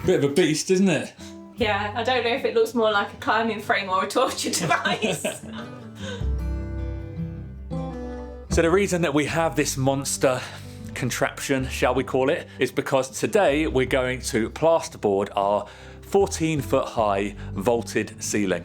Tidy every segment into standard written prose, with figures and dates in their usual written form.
Bit of a beast, isn't it? Yeah, I don't know if it looks more like a climbing frame or a torture device. So the reason that we have this monster contraption, shall we call it, is because today we're going to plasterboard our 14-foot high vaulted ceiling.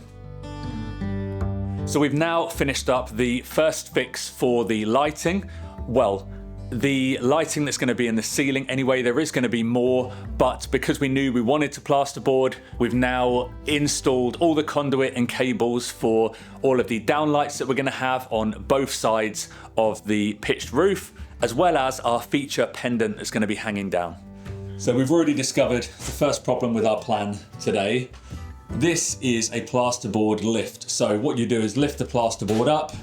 So we've now finished up the first fix for the lighting. Well, the lighting that's going to be in the ceiling anyway, there is going to be more, but because we knew we wanted to plasterboard, we've now installed all the conduit and cables for all of the downlights that we're going to have on both sides of the pitched roof, as well as our feature pendant that's going to be hanging down. So we've already discovered the first problem with our plan today. This is a plasterboard lift. So what you do is lift the plasterboard up,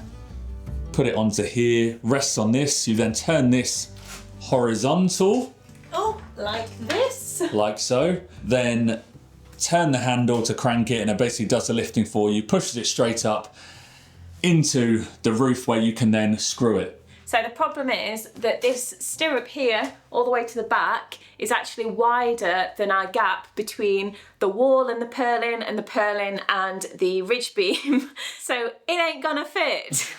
put it onto here, rests on this. You then turn this horizontal. Oh, like this? Like so. Then turn the handle to crank it and it basically does the lifting for you, pushes it straight up into the roof where you can then screw it. So the problem is that this stirrup here, all the way to the back, is actually wider than our gap between the wall and the purlin and the ridge beam. So it ain't gonna fit.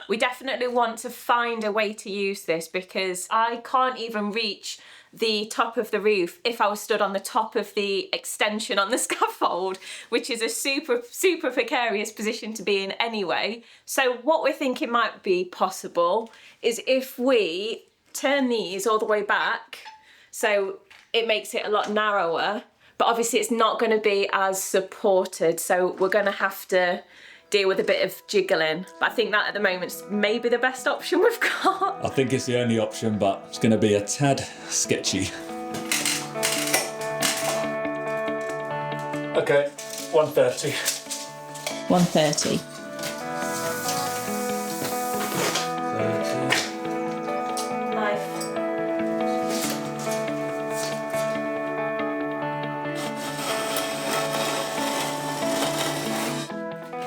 We definitely want to find a way to use this because I can't even reach the top of the roof if I was stood on the top of the extension on the scaffold, which is a super precarious position to be in anyway. So what we're thinking might be possible is if we turn these all the way back, so it makes it a lot narrower, but obviously it's not going to be as supported, so we're going to have to deal with a bit of jiggling. But I think that at the moment is maybe the best option we've got. I think it's the only option, but it's going to be a tad sketchy. Okay, 130. 130.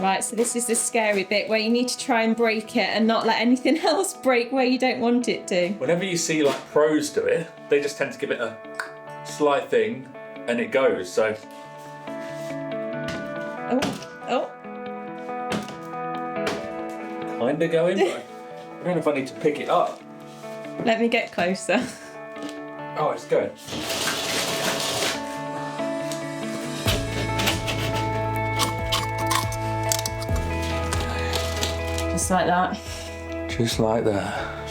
Right, so this is the scary bit where you need to try and break it and not let anything else break where you don't want it to. Whenever you see like pros do it, they just tend to give it a slight thing and it goes, so. Oh. Kinda going, but I don't know if I need to pick it up. Let me get closer. Oh, it's going. Just like that. Just like that.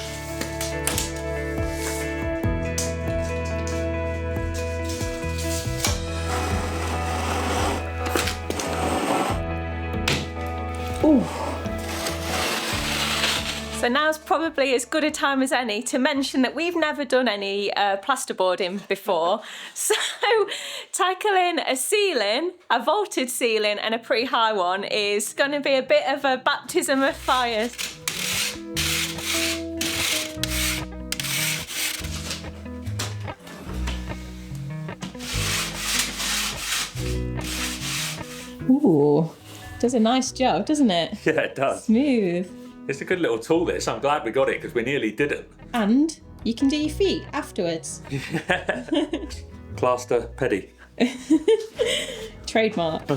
Ooh. So now's probably as good a time as any to mention that we've never done any plasterboarding before. So tackling a ceiling, a vaulted ceiling and a pretty high one is going to be a bit of a baptism of fire. Ooh, does a nice job, doesn't it? Yeah, it does. Smooth. It's a good little tool, this. I'm glad we got it because we nearly didn't. And you can do your feet afterwards. Plaster pedi. Trademark.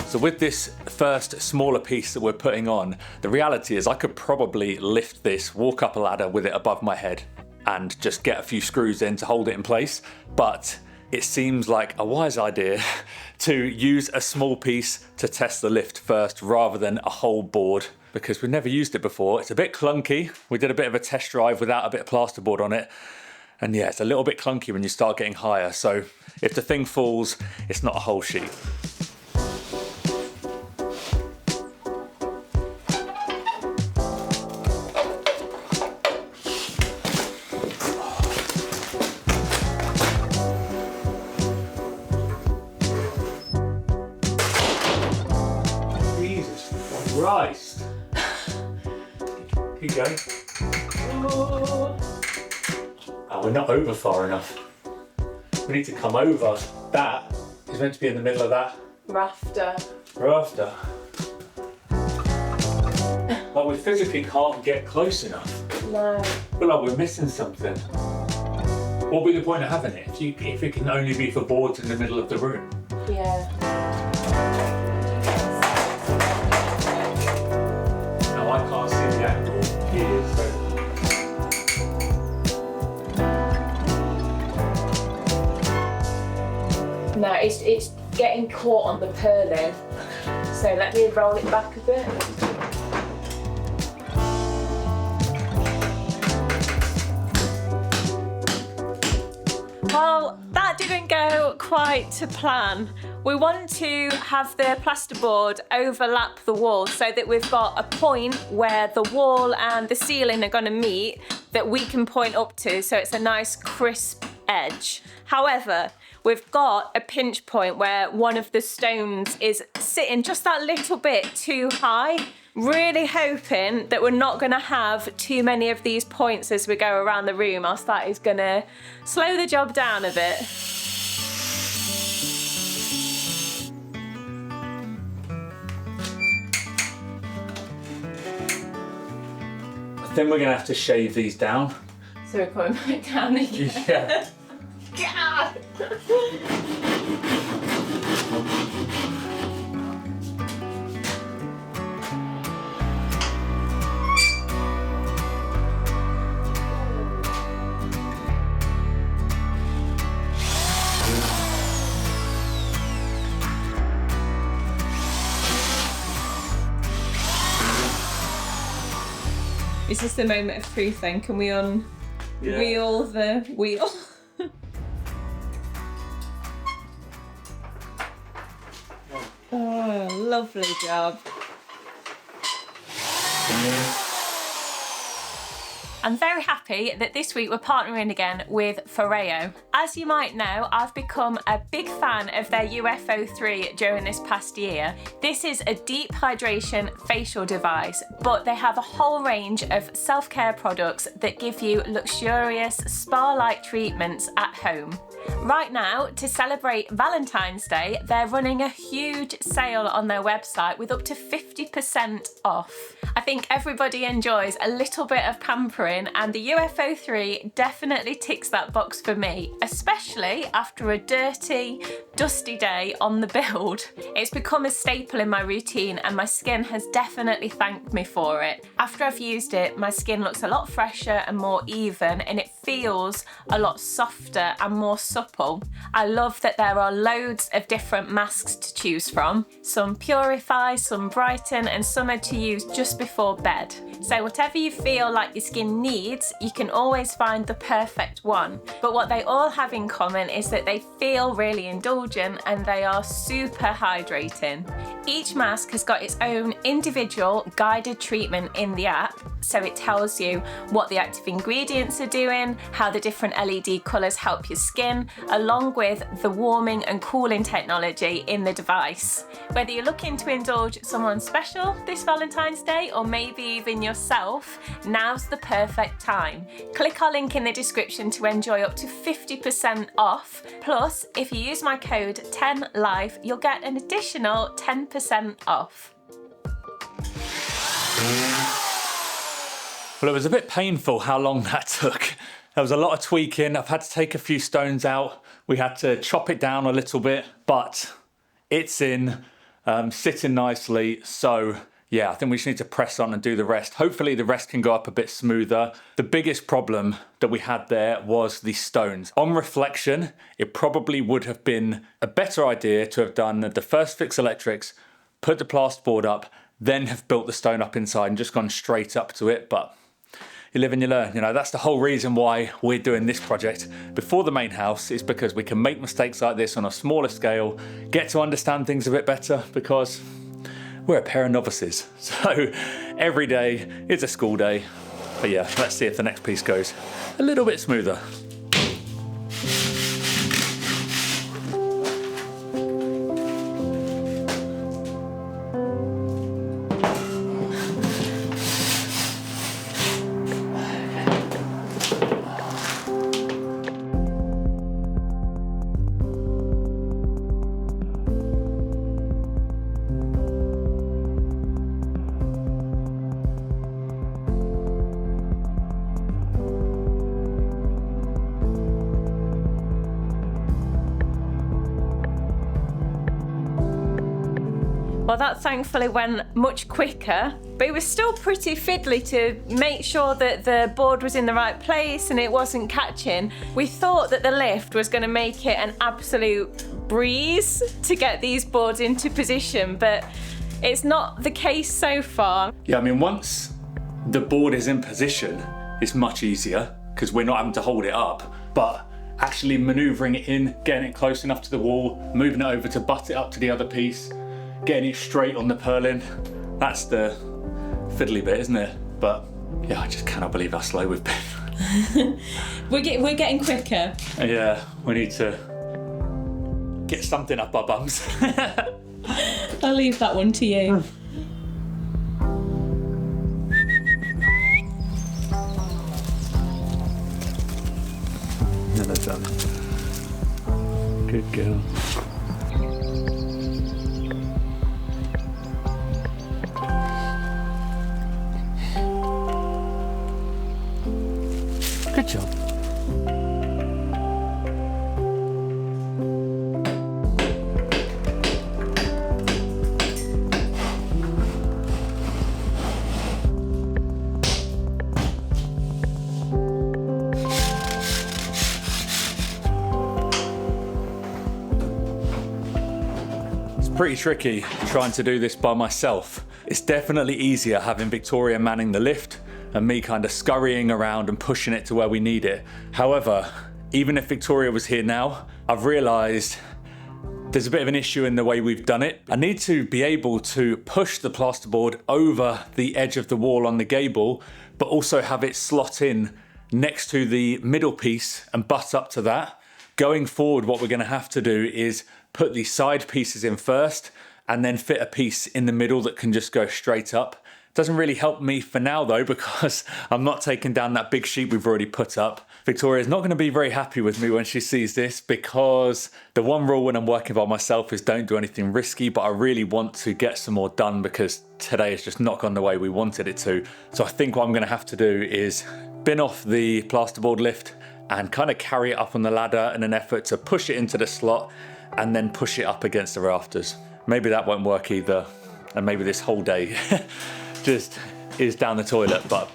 So with this first smaller piece that we're putting on, the reality is I could probably lift this, walk up a ladder with it above my head and just get a few screws in to hold it in place. But it seems like a wise idea to use a small piece to test the lift first rather than a whole board because we've never used it before. It's a bit clunky. We did a bit of a test drive without a bit of plasterboard on it. And yeah, it's a little bit clunky when you start getting higher. So if the thing falls, it's not a whole sheet. Christ. Keep going. Oh, we're not over far enough. We need to come over. That is meant to be in the middle of that Rafter. rafter. Like we physically can't get close enough. No. I feel like we're missing something. What would be the point of having it if it can only be for boards in the middle of the room? Yeah. Now I can't see the angle here, so. No, it's getting caught on the purlin. So let me roll it back a bit. Well, that didn't go quite to plan. We want to have the plasterboard overlap the wall so that we've got a point where the wall and the ceiling are going to meet that we can point up to, so it's a nice crisp edge. However, we've got a pinch point where one of the stones is sitting just that little bit too high. Really hoping that we're not going to have too many of these points as we go around the room, else that is going to slow the job down a bit. I think we're going to have to shave these down. So we're coming back down again. Yeah. God. Is this the moment of truth then? Can we unwheel the wheel? Oh, lovely job. I'm very happy that this week we're partnering again with Foreo. As you might know, I've become a big fan of their UFO 3 during this past year. This is a deep hydration facial device, but they have a whole range of self-care products that give you luxurious spa-like treatments at home. Right now, to celebrate Valentine's Day, they're running a huge sale on their website with up to 50% off. I think everybody enjoys a little bit of pampering, and the UFO 3 definitely ticks that box for me, especially after a dirty, dusty day on the build. It's become a staple in my routine and my skin has definitely thanked me for it. After I've used it, my skin looks a lot fresher and more even, and it feels a lot softer and more supple. I love that there are loads of different masks to choose from. Some purify, some brighten, and some are to use just before bed. So whatever you feel like your skin needs, you can always find the perfect one. But what they all have in common is that they feel really indulgent and they are super hydrating. Each mask has got its own individual guided treatment in the app, so it tells you what the active ingredients are doing, how the different LED colours help your skin, along with the warming and cooling technology in the device. Whether you're looking to indulge someone special this Valentine's Day or maybe even yourself, now's the perfect time. Click our link in the description to enjoy up to 50% off. Plus, if you use my code 10LIVE, you'll get an additional 10% off. Well, it was a bit painful how long that took. There was a lot of tweaking. I've had to take a few stones out. We had to chop it down a little bit, but it's in, sitting nicely. So yeah, I think we just need to press on and do the rest. Hopefully the rest can go up a bit smoother. The biggest problem that we had there was the stones. On reflection, it probably would have been a better idea to have done the first fix electrics, put the plasterboard up, then have built the stone up inside and just gone straight up to it. But you live and you learn. You know, that's the whole reason why we're doing this project before the main house, is because we can make mistakes like this on a smaller scale, get to understand things a bit better, because we're a pair of novices. So every day is a school day. But yeah, let's see if the next piece goes a little bit smoother. Well, that thankfully went much quicker, but it was still pretty fiddly to make sure that the board was in the right place and it wasn't catching. We thought that the lift was going to make it an absolute breeze to get these boards into position, but it's not the case so far. Yeah, I mean, once the board is in position, it's much easier because we're not having to hold it up, but actually maneuvering it in, getting it close enough to the wall, moving it over to butt it up to the other piece, getting it straight on the purlin, that's the fiddly bit, isn't it? But yeah, I just cannot believe how slow we've been. We're getting quicker. Yeah, we need to get something up our bums. I'll leave that one to you. Never done. Good girl. Good job. Pretty tricky trying to do this by myself. It's definitely easier having Victoria manning the lift and me kind of scurrying around and pushing it to where we need it. However, even if Victoria was here now, I've realised there's a bit of an issue in the way we've done it. I need to be able to push the plasterboard over the edge of the wall on the gable, but also have it slot in next to the middle piece and butt up to that. Going forward, what we're going to have to do is put the side pieces in first and then fit a piece in the middle that can just go straight up. Doesn't really help me for now though, because I'm not taking down that big sheet we've already put up. Victoria's not going to be very happy with me when she sees this, because the one rule when I'm working by myself is don't do anything risky, but I really want to get some more done because today has just not gone the way we wanted it to. So I think what I'm going to have to do is bin off the plasterboard lift and kind of carry it up on the ladder in an effort to push it into the slot and then push it up against the rafters. Maybe that won't work either, and maybe this whole day just is down the toilet, but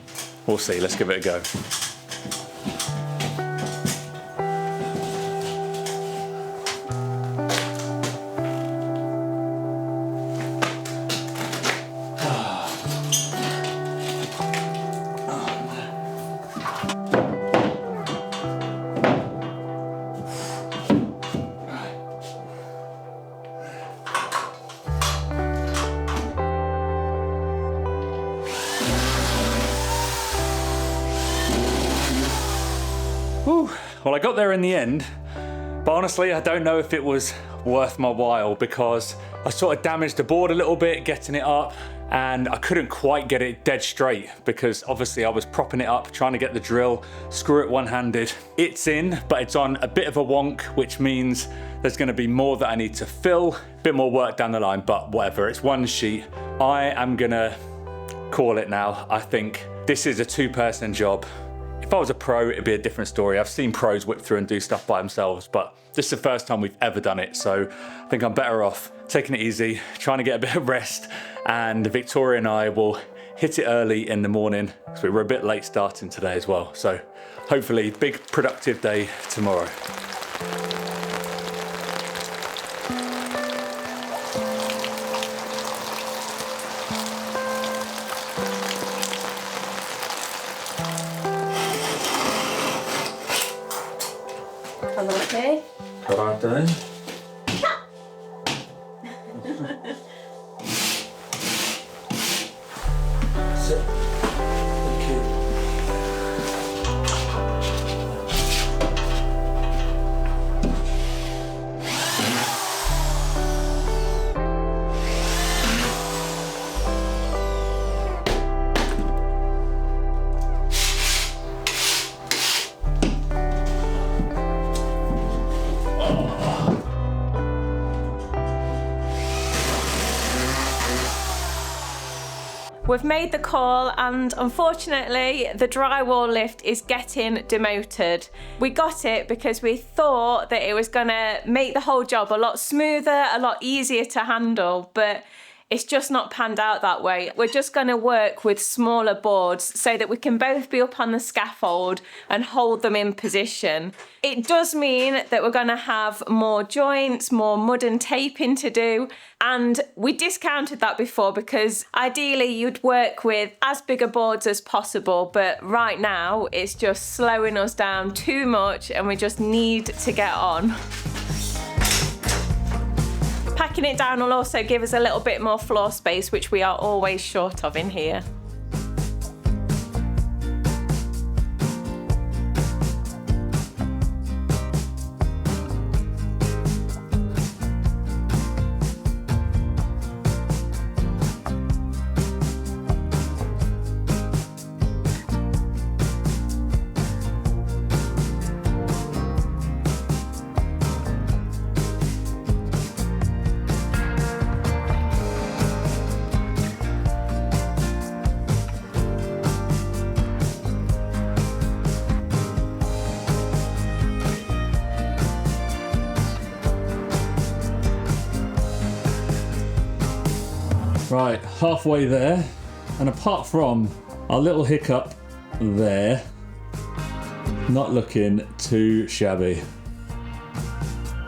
we'll see. Let's give it a go. Well, I got there in the end, but honestly, I don't know if it was worth my while, because I sort of damaged the board a little bit getting it up, and I couldn't quite get it dead straight because obviously I was propping it up, trying to get the drill, screw it one-handed. It's in, but it's on a bit of a wonk, which means there's going to be more that I need to fill, a bit more work down the line, but whatever, it's one sheet. I am gonna call it now. I think this is a two-person job. If I was a pro, it'd be a different story. I've seen pros whip through and do stuff by themselves, but this is the first time we've ever done it, so I think I'm better off taking it easy, trying to get a bit of rest, and Victoria and I will hit it early in the morning, because we were a bit late starting today as well. So hopefully, big productive day tomorrow. Okay. Karate. Sit. Thank you. We've made the call, and unfortunately the drywall lift is getting demoted. We got it because we thought that it was gonna make the whole job a lot smoother, a lot easier to handle, but it's just not panned out that way. We're just going to work with smaller boards so that we can both be up on the scaffold and hold them in position. It does mean that we're going to have more joints, more mud and taping to do. And we discounted that before because ideally you'd work with as big a boards as possible. But right now it's just slowing us down too much and we just need to get on. Packing it down will also give us a little bit more floor space, which we are always short of in here. Right, halfway there, and apart from our little hiccup there, not looking too shabby.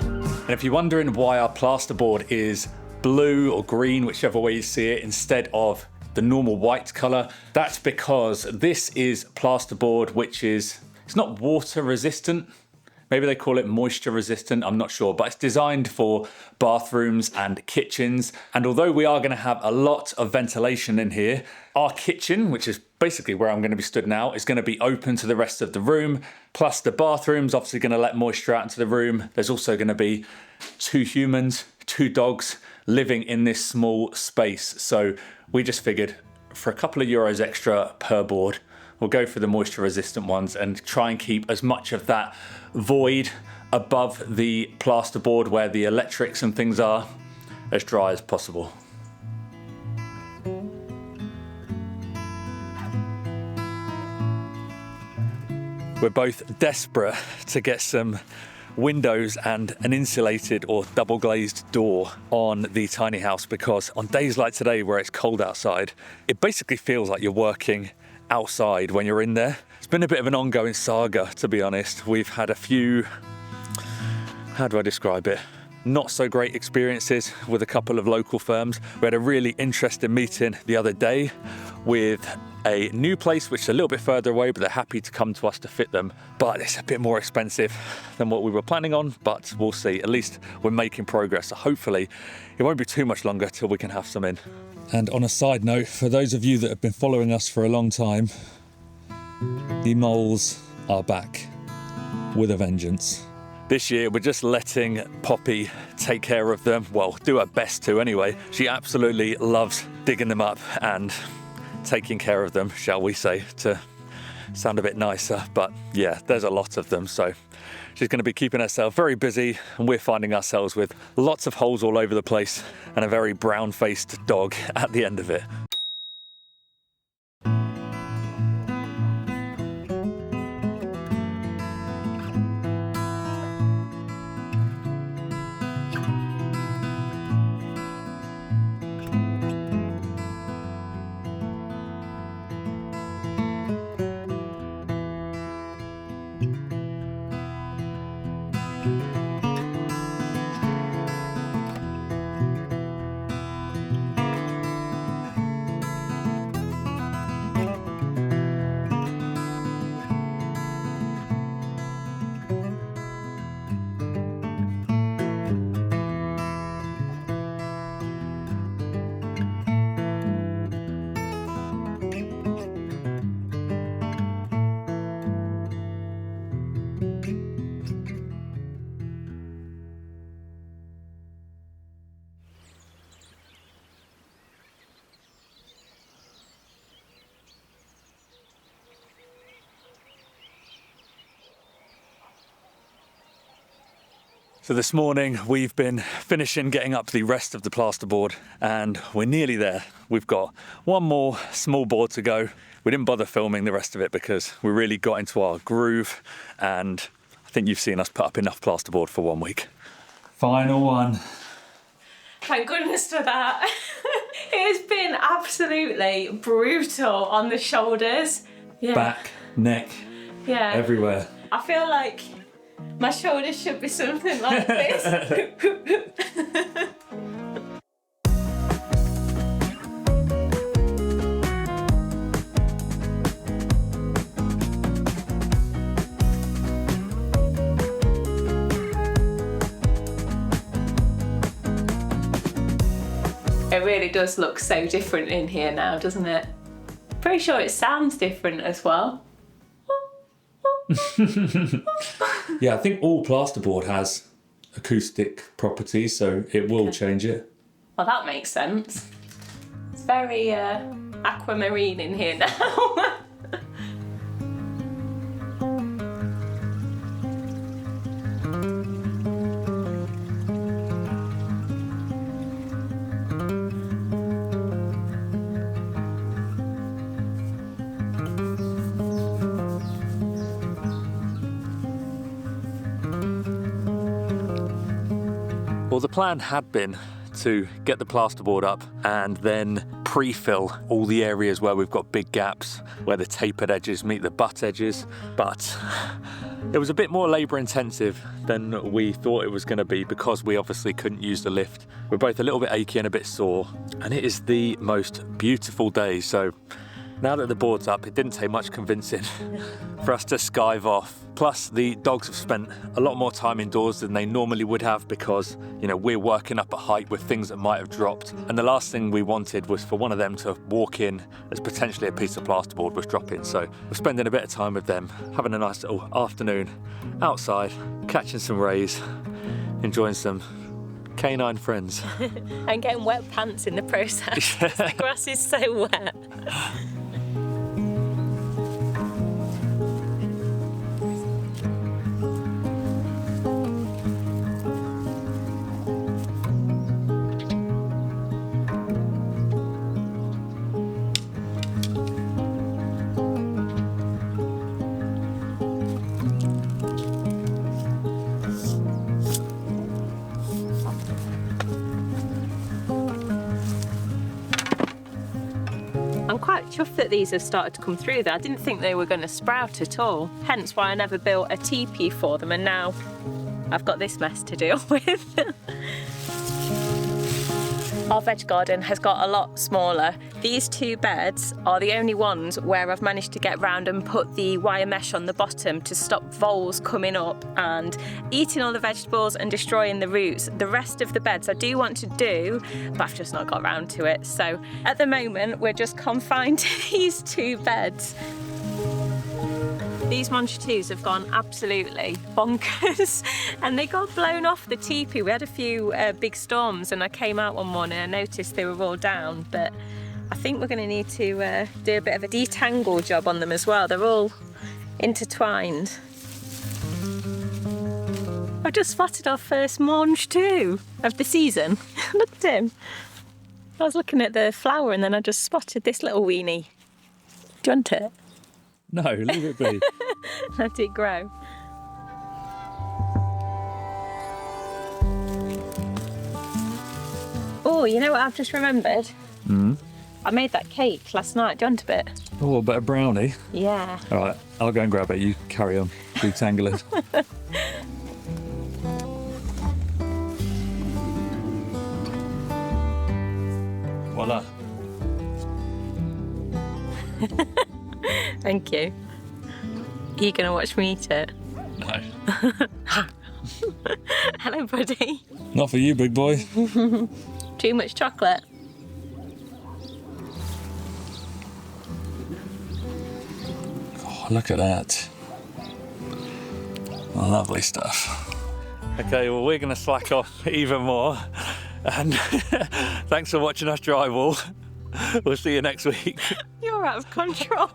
And if you're wondering why our plasterboard is blue or green, whichever way you see it, instead of the normal white colour, that's because this is plasterboard which is, it's not water resistant. Maybe they call it moisture resistant, I'm not sure, but it's designed for bathrooms and kitchens. And although we are going to have a lot of ventilation in here, our kitchen, which is basically where I'm going to be stood now, is going to be open to the rest of the room. Plus the bathroom's obviously going to let moisture out into the room. There's also going to be 2 humans, 2 dogs living in this small space. So we just figured for a couple of euros extra per board, we'll go for the moisture resistant ones and try and keep as much of that void above the plasterboard where the electrics and things are as dry as possible. We're both desperate to get some windows and an insulated or double glazed door on the tiny house, because on days like today where it's cold outside, it basically feels like you're working outside when you're in there. It's been a bit of an ongoing saga, to be honest. We've had a few, how do I describe it? Not so great experiences with a couple of local firms. We had a really interesting meeting the other day with a new place which is a little bit further away, but they're happy to come to us to fit them. But it's a bit more expensive than what we were planning on, but we'll see. At least we're making progress. So hopefully it won't be too much longer till we can have some in. And on a side note, for those of you that have been following us for a long time, the moles are back with a vengeance. This year, we're just letting Poppy take care of them. Well, do her best to anyway. She absolutely loves digging them up and taking care of them, shall we say, to sound a bit nicer. But yeah, there's a lot of them. So she's going to be keeping herself very busy, and we're finding ourselves with lots of holes all over the place and a very brown-faced dog at the end of it. So this morning we've been finishing getting up the rest of the plasterboard and we're nearly there. We've got one more small board to go. We didn't bother filming the rest of it because we really got into our groove, and I think you've seen us put up enough plasterboard for 1 week. Final one. Thank goodness for that. It has been absolutely brutal on the shoulders. Yeah. Back, neck, yeah. everywhere. I feel like my shoulders should be something like this. It really does look so different in here now, doesn't it? Pretty sure it sounds different as well. Yeah, I think all plasterboard has acoustic properties, so it will change it. Well, that makes sense. It's very aquamarine in here now. Well, the plan had been to get the plasterboard up and then pre-fill all the areas where we've got big gaps, where the tapered edges meet the butt edges, but it was a bit more labour intensive than we thought it was going to be because we obviously couldn't use the lift. We're both a little bit achy and a bit sore, and it is the most beautiful day, so now that the board's up, it didn't take much convincing for us to skive off. Plus, the dogs have spent a lot more time indoors than they normally would have because, you know, we're working up a height with things that might have dropped. And the last thing we wanted was for one of them to walk in as potentially a piece of plasterboard was dropping. So we're spending a bit of time with them, having a nice little afternoon outside, catching some rays, enjoying some canine friends. And getting wet pants in the process. The grass is so wet. I'm quite chuffed that these have started to come through there. I didn't think they were going to sprout at all, hence why I never built a teepee for them, and now I've got this mess to deal with. Our veg garden has got a lot smaller. These two beds are the only ones where I've managed to get round and put the wire mesh on the bottom to stop voles coming up and eating all the vegetables and destroying the roots. The rest of the beds I do want to do, but I've just not got round to it. So at the moment, we're just confined to these two beds. These Monchatoos have gone absolutely bonkers and they got blown off the teepee. We had a few big storms and I came out one morning and I noticed they were all down, but I think we're going to need to do a bit of a detangle job on them as well. They're all intertwined. I just spotted our first Monchatoos of the season. Look at him. I was looking at the flower and then I just spotted this little weenie. Do you want it? No, leave it be. Let it grow. Oh, you know what I've just remembered? I made that cake last night. Do you want a bit? Oh, a bit of brownie. Yeah. All right, I'll go and grab it. You carry on, detangle it. Voila. Thank you. Are you going to watch me eat it? No. Hello, buddy. Not for you, big boy. Too much chocolate. Oh, look at that. Lovely stuff. Okay, well, we're going to slack off even more. And thanks for watching us drywall. We'll see you next week. You're out of control.